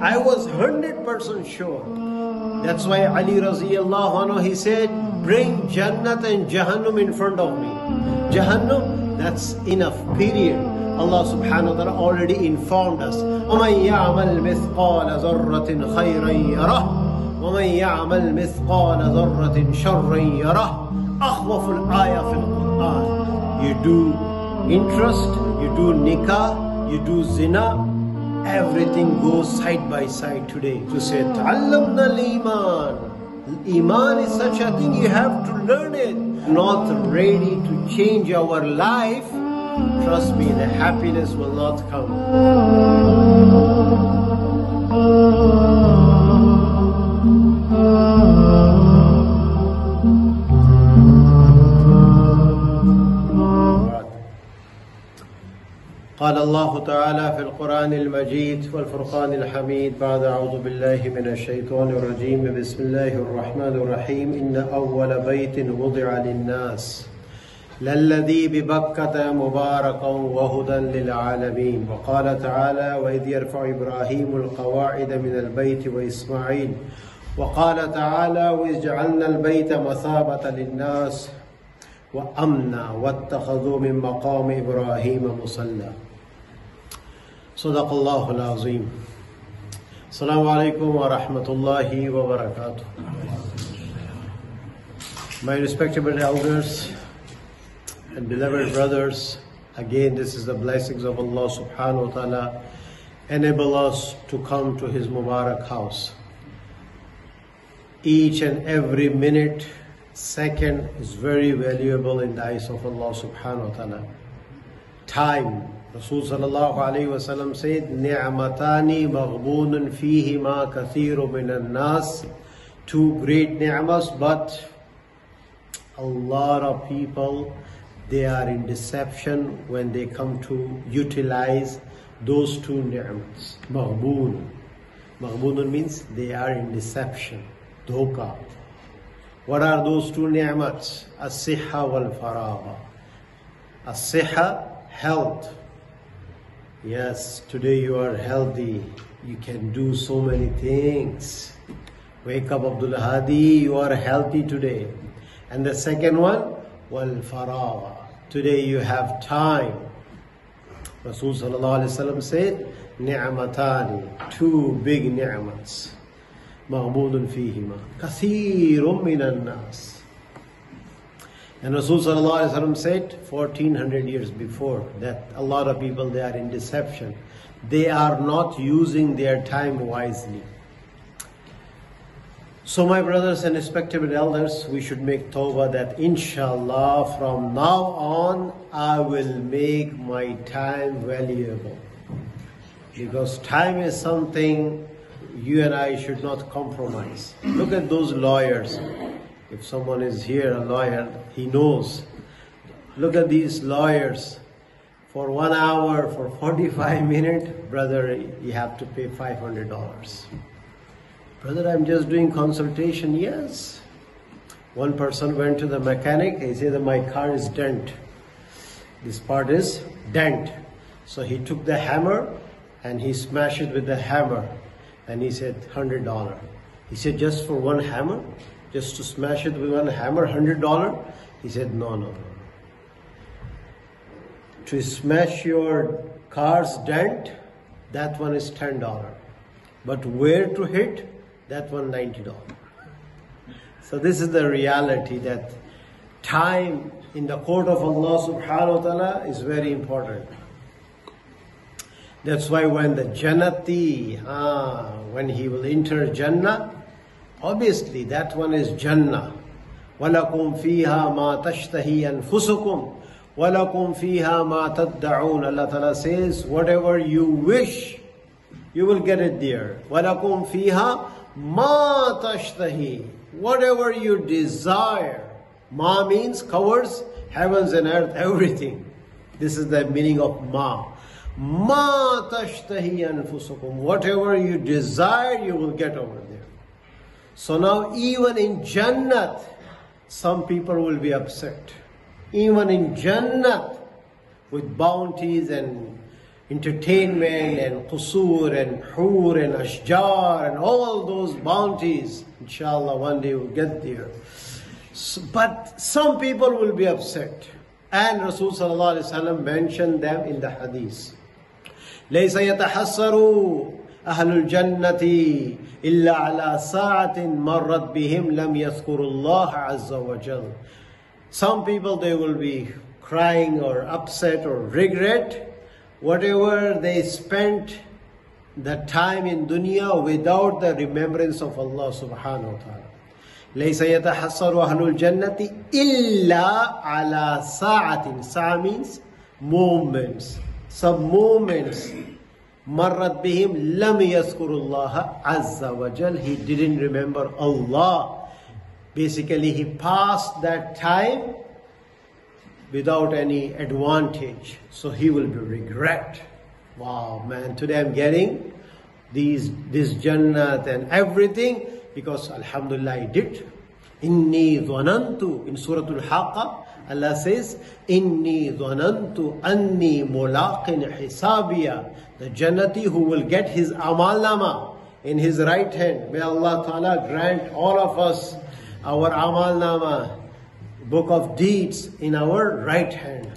I was 100% sure. That's why Ali Raziyallahu Anhu, he said, bring Jannat and Jahannam in front of me. Jahannam, that's enough, period. Allah subhanahu wa ta'ala already informed us. وَمَنْ يَعْمَلْ مِثْقَالَ ذَرَّةٍ خَيْرًا يَرَهُ وَمَنْ يَعْمَلْ مِثْقَالَ ذَرَّةٍ شَرًّا يَرَهُ أَخْوَفُ الْآيَةِ فِي الْقُرْآنِ. You do interest, you do nikah, you do zina, everything goes side by side today. To say, ta'allamna al-iman. Iman is such a thing, you have to learn it. Not ready to change our life, trust me, the happiness will not come. قال الله تعالى في القرآن المجيد والفرقان الحميد بعد أعوذ بالله من الشيطان الرجيم بسم الله الرحمن الرحيم إن أول بيت وضع للناس للذي ببكة مباركا وهدى للعالمين وقال تعالى وإذ يرفع إبراهيم القواعد من البيت وإسماعيل وقال تعالى وإذ جعلنا البيت مثابة للناس وأمنا واتخذوا من مقام إبراهيم مصلى صدق الله العظيم. Assalamu alaikum wa rahmatullahi wa barakatuh. My respectable elders and beloved brothers, again this is the blessings of Allah subhanahu wa ta'ala enable us to come to His Mubarak house. Each and every minute, second is very valuable in the eyes of Allah subhanahu wa ta'ala. Time. Rasul sallallahu alayhi wa sallam said, Ni'matani maghbunun fihima kathiru minan nas. Two great ni'mas, but a lot of people, they are in deception when they come to utilize those two ni'mas. Maghbun. Maghbunun means they are in deception. Dhoka. What are those two ni'mats? As-sihha wal-faragha. As-sihha, health. Yes, today you are healthy. You can do so many things. Wake up, Abdul Hadi, you are healthy today. And the second one, wal-faragha. Today you have time. Rasul sallallahu alayhi wa sallam said, ni'matani, two big ni'mats. مغبون فيهما كثير من الناس. And Rasul sallallahu alaihi wasallam said 1400 years before that a lot of people, they are in deception. They are not using their time wisely. So my brothers and respected elders, we should make tawbah that inshallah from now on I will make my time valuable. Because time is something you and I should not compromise. Look at those lawyers. If someone is here, a lawyer, he knows. Look at these lawyers. For 1 hour, for 45 minutes, brother, you have to pay $500. Brother, I'm just doing consultation. Yes. One person went to the mechanic. He said that my car is dent. This part is dent. So he took the hammer and he smashed it with the hammer. And he said, $100. He said, just for one hammer? Just to smash it with one hammer, $100? He said, no. To smash your car's dent, that one is $10. But where to hit, that one $90. So this is the reality that time in the court of Allah subhanahu wa ta'ala is very important. That's why when the Jannati, when he will enter Jannah, obviously that one is Jannah. وَلَكُمْ فِيهَا مَا تَشْتَهِي أَنفُسُكُمْ وَلَكُمْ فِيهَا مَا تَدَّعُونَ. Allah Ta'ala says, whatever you wish, you will get it there. وَلَكُمْ فِيهَا مَا تَشْتَهِي. Whatever you desire. Ma means covers heavens and earth, everything. This is the meaning of ma. Ma tashtahi anfusukum. Whatever you desire, you will get over there. So now even in Jannat, some people will be upset. Even in Jannat, with bounties and entertainment and qusur and hur and ashjar and all those bounties. Inshallah, one day we'll get there. But some people will be upset. And Rasul sallallahu alaihi wasallam mentioned them in the hadith. لَيْسَ يَتَحَسَّرُوا أَهْلُ الْجَنَّةِ إِلَّا عَلَى سَاعَةٍ مَرَّتْ بِهِمْ لَمْ يَذْكُرُوا اللَّهَ عَزَّ وَجَلَّ. Some people, they will be crying or upset or regret whatever they spent the time in dunya without the remembrance of Allah subhanahu wa ta'ala. لَيْسَ يَتَحَسَّرُ أَهْلُ الْجَنَّةِ إِلَّا عَلَى سَاعَةٍ. Sa means moments, some moments. مَرَّتْ بِهِمْ لَمْ يَذْكُرُ اللَّهَ عَزَّ وَجَلَّ. He didn't remember Allah. Basically, he passed that time without any advantage. So he will be regret. Wow, man, today I'm getting this Jannat and everything because Alhamdulillah I did. Inni dhanantu. In Surah Al-Haqqa, Allah says, Inni dhanantu anni mulaqin hisabiya. The Jannati who will get his amal nama in his right hand. May Allah Ta'ala grant all of us our amal nama, book of deeds, in our right hand.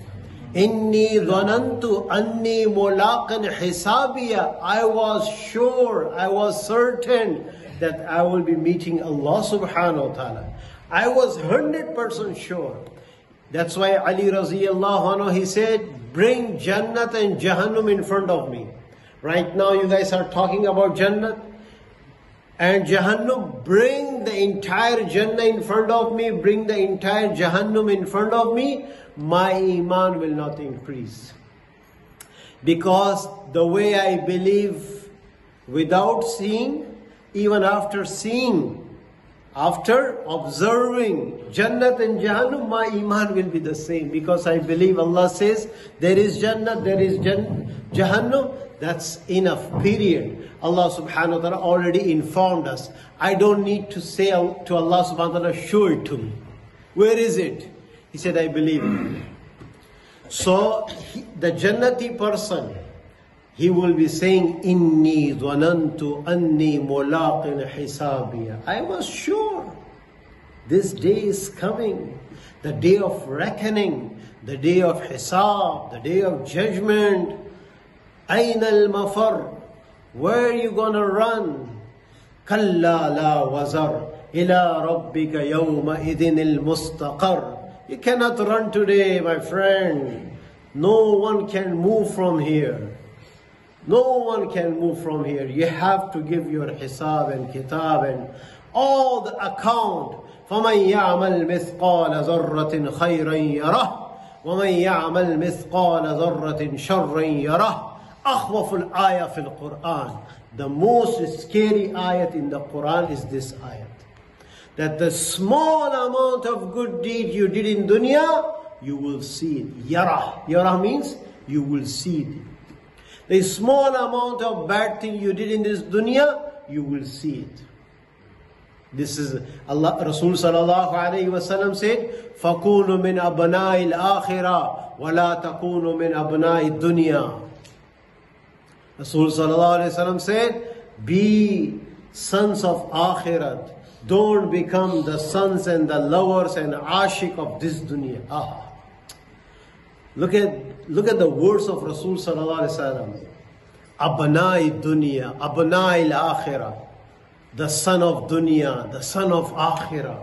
Inni dhanantu anni mulaqin hisabiya. I was sure, I was certain that I will be meeting Allah subhanahu wa ta'ala. I was 100% sure. That's why Ali raziyallahu anhu, he said, bring Jannat and Jahannam in front of me. Right now you guys are talking about Jannat and Jahannam. Bring the entire Jannah in front of me, bring the entire Jahannam in front of me. My iman will not increase. Because the way I believe without seeing, even after seeing, after observing Jannat and Jahannam, my iman will be the same. Because I believe Allah says, there is Jannat, there is Jahannam. That's enough, period. Allah subhanahu wa ta'ala already informed us. I don't need to say to Allah subhanahu wa ta'ala, show it to me. Where is it? He said, I believe it. So, the Jannati person, he will be saying, Inni dhanantu anni mulaqin hisabiya. I was sure this day is coming, the day of reckoning, the day of hisab, the day of judgment. Aina al-mafar? Where are you gonna run? Kalla la wazar ila rabbika yawma idhin al-mustaqar. You cannot run today, my friend. No one can move from here. No one can move from here. You have to give your hisab and kitab and all the account. فَمَنْ يَعْمَلْ مِثْقَالَ ذَرَّةٍ خَيْرًا يَرَهُ وَمَنْ يَعْمَلْ مِثْقَالَ ذَرَّةٍ شَرًّا يَرَهُ. أَخْوَفُ الْآيَةِ فِي الْقُرْآنِ. The most scary ayat in the Quran is this ayat. That the small amount of good deed you did in dunya, you will see it. Yarah. Yarah means you will see it. The small amount of bad thing you did in this dunya, you will see it. This is Allah. Rasul sallallahu alayhi wa sallam said, فَكُونُوا مِنْ أَبْنَاءِ الْآخِرَةِ وَلَا تَكُونُوا مِنْ أَبْنَاءِ الدُّنْيَا. Rasul sallallahu alayhi wa sallam said, be sons of Akhirat. Don't become the sons and the lovers and ashik of this dunya. Look at the words of Rasul sallallahu alaihi wasallam. Abnai dunya, abnai al-akhirah. The son of dunya, the son of akhirah.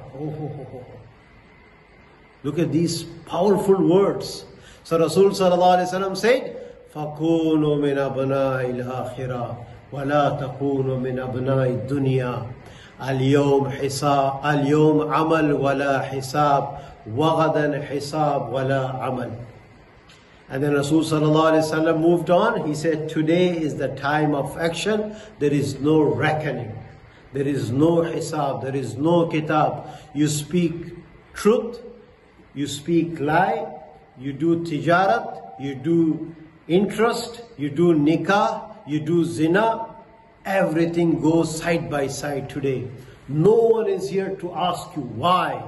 Look at these powerful words. So Rasul sallallahu alaihi wasallam said, فَكُونُوا مِنْ أَبْنَاءِ الْآخِرَةِ وَلَا تَكُونُوا مِنْ أَبْنَاءِ الدُّنْيَا. اليوم حساب، اليوم عمل ولا حساب، وغدا حساب ولا عمل. And then Rasul sallallahu alaihi wasallam moved on. He said, today is the time of action. There is no reckoning. There is no hisab. There is no kitab. You speak truth. You speak lie. You do tijarat. You do interest. You do nikah. You do zina. Everything goes side by side today. No one is here to ask you why.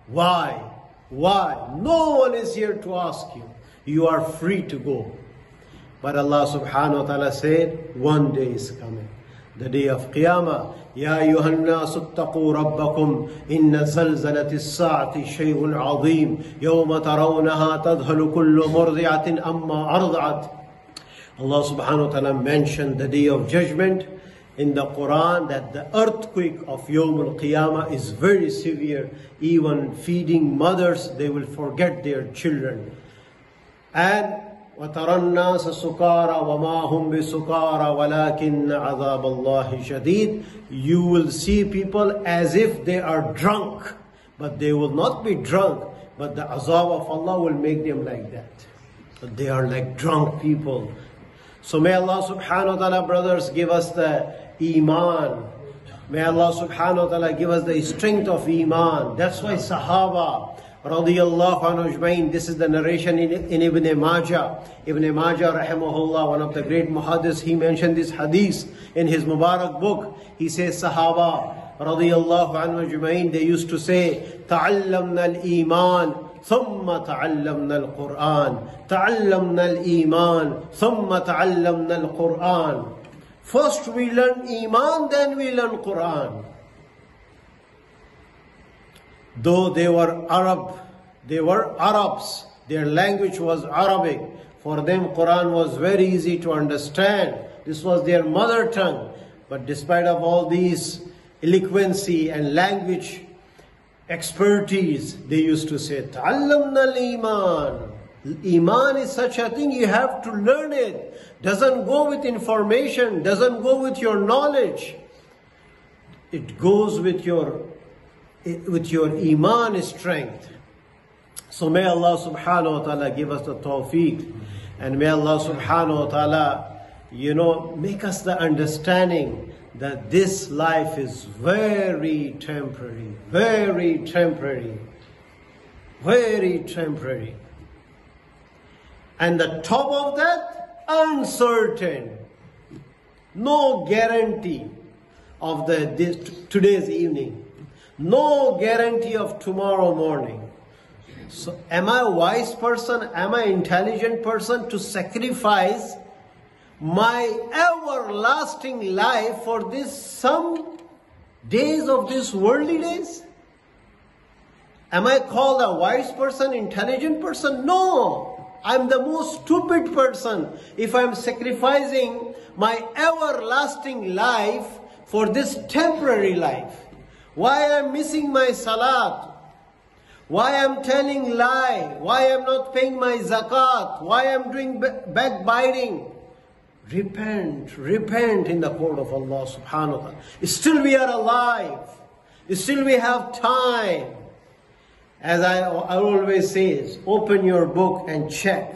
No one is here to ask you. You are free to go. But Allah subhanahu wa ta'ala said, one day is coming. The day of Qiyamah. يَا أَيُّهَا النَّاسُ اتَّقُوا رَبَّكُمْ إِنَّ زَلْزَلَةِ السَّاعَةِ شَيْءٌ عَظِيمٌ يَوْمَ تَرَوْنَهَا تَذْهَلُ كُلُّ مُرْضِعَةٍ أَمَّا أَرْضَعَتْ. Allah subhanahu wa ta'ala mentioned the day of judgment in the Quran, that the earthquake of Yawm al-Qiyamah is very severe. Even feeding mothers, they will forget their children. And وَتَرَى النَّاسَ سُكَارَى وَمَا هُمْ بِسُكَارَى وَلَكِنَّ عَذَابَ اللَّهِ شَدِيدٌ. You will see people as if they are drunk, but they will not be drunk, but the azab of Allah will make them like that. But they are like drunk people. So may Allah subhanahu wa ta'ala, brothers, give us the iman. May Allah subhanahu wa ta'ala give us the strength of iman. That's why Sahaba radiyallahu anhu ajmain, this is the narration in Ibn Majah. Ibn Majah rahimahullah, one of the great muhaddis, he mentioned this hadith in his Mubarak book. He says Sahaba radiyallahu anhu ajmain, they used to say, ta'allamna al-iman ثم تعلمنا القرآن تعلمنا الإيمان ثم تعلمنا القرآن. First we learn Iman, then we learn Quran. Though they were Arabs, their language was Arabic. For them Quran was very easy to understand. This was their mother tongue. But despite of all these eloquency and language expertise, they used to say, Ta'allamna al-Iman. Iman is such a thing, you have to learn it. Doesn't go with information, doesn't go with your knowledge. It goes with your Iman strength. So may Allah subhanahu wa ta'ala give us the tawfiq. And may Allah subhanahu wa ta'ala, make us the understanding that this life is very temporary, very temporary, very temporary. And the top of that, uncertain. No guarantee of today's evening. No guarantee of tomorrow morning. So am I a wise person? Am I an intelligent person to sacrifice my everlasting life for some days of this worldly days? Am I called a wise person, intelligent person? No. I'm the most stupid person if I'm sacrificing my everlasting life for this temporary life. Why I'm missing my salat? Why I'm telling lie? Why I'm not paying my zakat? Why I'm doing backbiting? Repent in the court of Allah subhanahu wa ta'ala. Still we are alive. Still we have time. As I always say, open your book and check.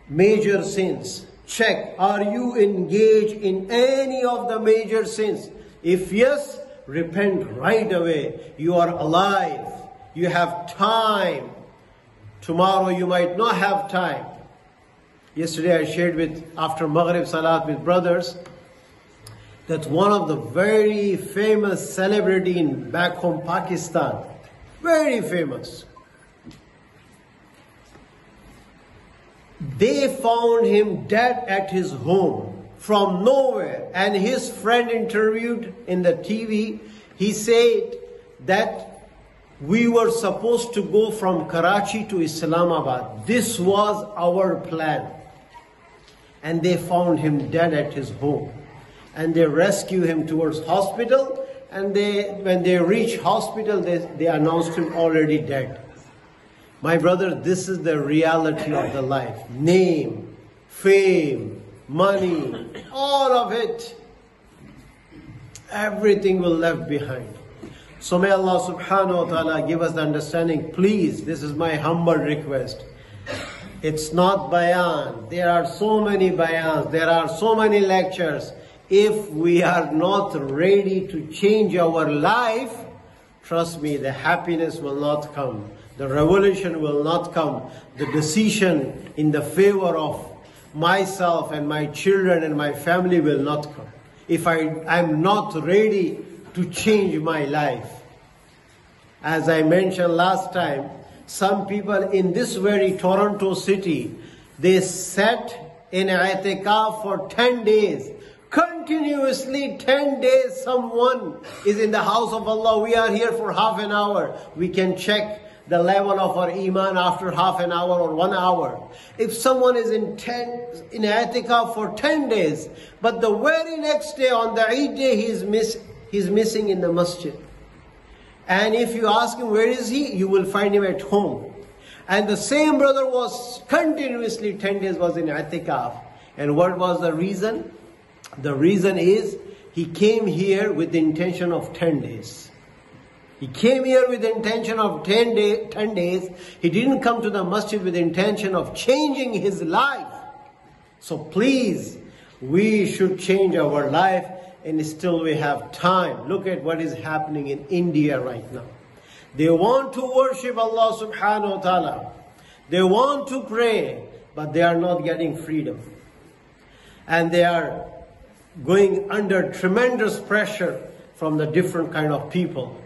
Major sins. Check. Are you engaged in any of the major sins? If yes, repent right away. You are alive. You have time. Tomorrow you might not have time. Yesterday I shared after Maghrib Salat with brothers that one of the very famous celebrity in back home Pakistan, very famous, they found him dead at his home from nowhere, and his friend interviewed in the TV, he said that we were supposed to go from Karachi to Islamabad. This was our plan. And they found him dead at his home. And they rescued him towards hospital. And when they reached hospital, they announced him already dead. My brother, this is the reality of the life. Name, fame, money, all of it. Everything will left behind. So may Allah subhanahu wa ta'ala give us the understanding. Please, this is my humble request. It's not bayan. There are so many bayans. There are so many lectures. If we are not ready to change our life, trust me, the happiness will not come. The revolution will not come. The decision in the favor of myself and my children and my family will not come. If I'm not ready to change my life. As I mentioned last time, some people in this very Toronto city, they sat in i'tikaf for 10 days. Continuously 10 days someone is in the house of Allah. We are here for half an hour. We can check the level of our iman after half an hour or 1 hour. If someone is in i'tikaf for 10 days, but the very next day on the Eid day he's missing in the masjid. And if you ask him where is he, you will find him at home. And the same brother was continuously 10 days was in i'tikaf. And what was the reason? The reason is he came here with the intention of 10 days. He came here with the intention of 10 days. He didn't come to the masjid with the intention of changing his life. So please, we should change our life, and still we have time. Look at what is happening in India right now. They want to worship Allah subhanahu wa ta'ala. They want to pray, but they are not getting freedom. And they are going under tremendous pressure from the different kind of people.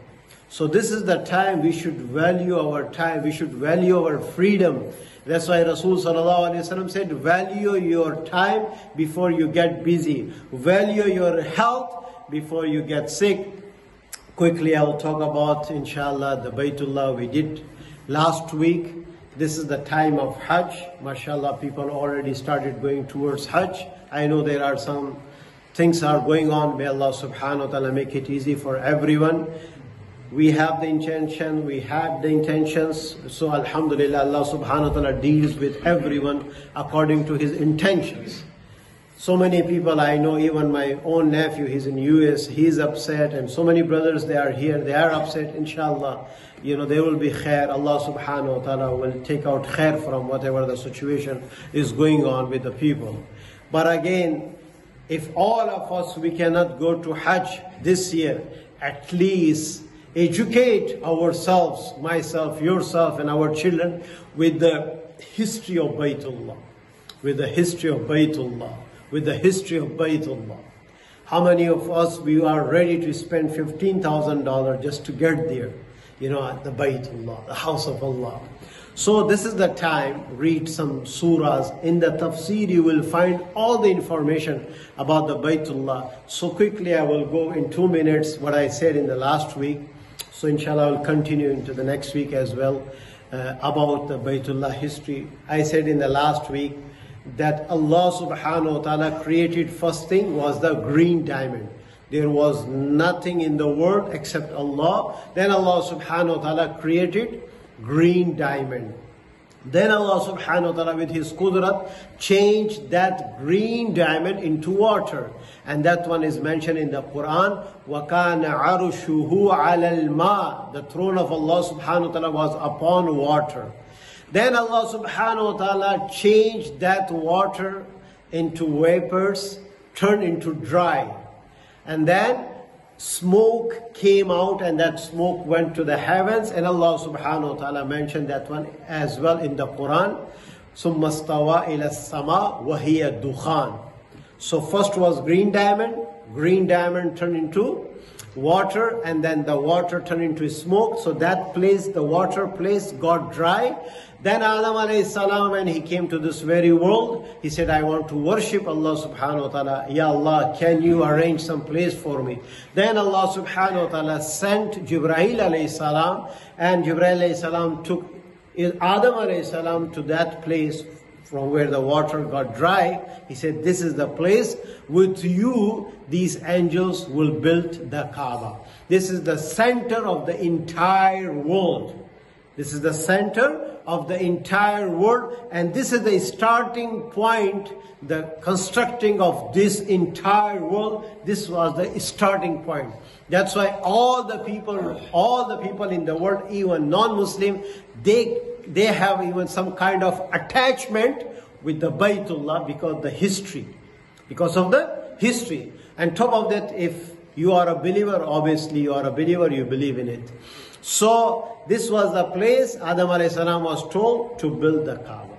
So this is the time we should value our time. We should value our freedom. That's why Rasul sallallahu alaihi wasallam said, value your time before you get busy. Value your health before you get sick. Quickly I will talk about, inshallah, the Baytullah we did last week. This is the time of Hajj. MashaAllah, people already started going towards Hajj. I know there are some things are going on. May Allah subhanahu wa ta'ala make it easy for everyone. We have the intention, we had the intentions. So alhamdulillah, Allah subhanahu wa ta'ala deals with everyone according to his intentions. So many people I know, even my own nephew, he's in US, he's upset, and so many brothers, they are here, they are upset. Inshallah, you know, there will be khair. Allah subhanahu wa ta'ala will take out khair from whatever the situation is going on with the people. But again, if all of us, we cannot go to Hajj this year, at least educate ourselves, myself, yourself, and our children with the history of Baytullah, with the history of Baytullah, with the history of Baytullah. How many of us, we are ready to spend $15,000 just to get there, you know, at the Baytullah, the house of Allah. So this is the time, read some surahs. In the tafsir you will find all the information about the Baytullah. So quickly I will go in 2 minutes what I said in the last week. So inshallah I will continue into the next week as well about the Baytullah history. I said in the last week that Allah subhanahu wa ta'ala created, first thing was the green diamond. There was nothing in the world except Allah. Then Allah subhanahu wa ta'ala created green diamond. Then Allah subhanahu wa ta'ala with his qudrat changed that green diamond into water. And that one is mentioned in the Quran. وَكَانَ عَرُشُهُ عَلَى الْمَاءِ. The throne of Allah subhanahu wa ta'ala was upon water. Then Allah subhanahu wa ta'ala changed that water into vapors, turned into dry. And then smoke came out, and that smoke went to the heavens, and Allah subhanahu wa ta'ala mentioned that one as well in the Quran. ثُمَّ اسْتَوَى إِلَى السَّمَاءِ وَهِيَ دُخَانٌ. So first was green diamond turned into water, and then the water turned into smoke. So that place, the water place, got dry. Then Adam alayhi salam, when he came to this very world, he said, I want to worship Allah subhanahu wa ta'ala. Ya Allah, can you arrange some place for me? Then Allah subhanahu wa ta'ala sent Jibreel alayhi salam, and Jibreel alayhi salam took Adam alayhi salam to that place from where the water got dry. He said, this is the place. With you, these angels will build the Kaaba. This is the center of the entire world. This is the center of the entire world, and this is the starting point, the constructing of this entire world. This was the starting point. That's why all the people in the world, even non-Muslim, they have even some kind of attachment with the Baytullah because of the history. And top of that, if you are a believer, obviously you are a believer, you believe in it. So this was the place Adam alayhi salam was told to build the Kaaba.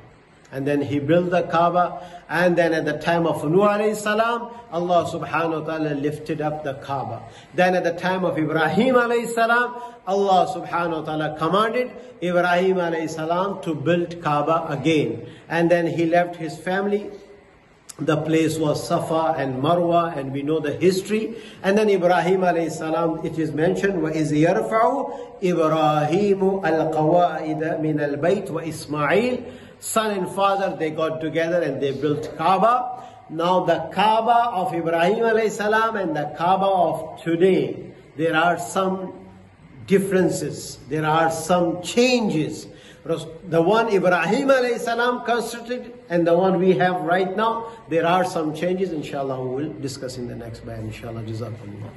And then he built the Kaaba, and then at the time of Nuh alayhi salam, Allah subhanahu wa ta'ala lifted up the Kaaba. Then at the time of Ibrahim alayhi salam, Allah subhanahu wa ta'ala commanded Ibrahim alayhi salam to build Kaaba again. And then he left his family The place was Safa and Marwa, and we know the history. And then Ibrahim alayhi salam, it is mentioned, وَإِذْ يَرْفَعُ إِبْرَاهِيمُ الْقَوَائِدَ مِنَ الْبَيْتِ وَإِسْمَعِيلُ. Son and father, they got together and they built Kaaba. Now the Kaaba of Ibrahim alayhi salam and the Kaaba of today, there are some differences, there are some changes. The one Ibrahim alayhi salam constructed and the one we have right now, there are some changes. Inshallah, we will discuss in the next bayan. Inshallah, jazakumullah.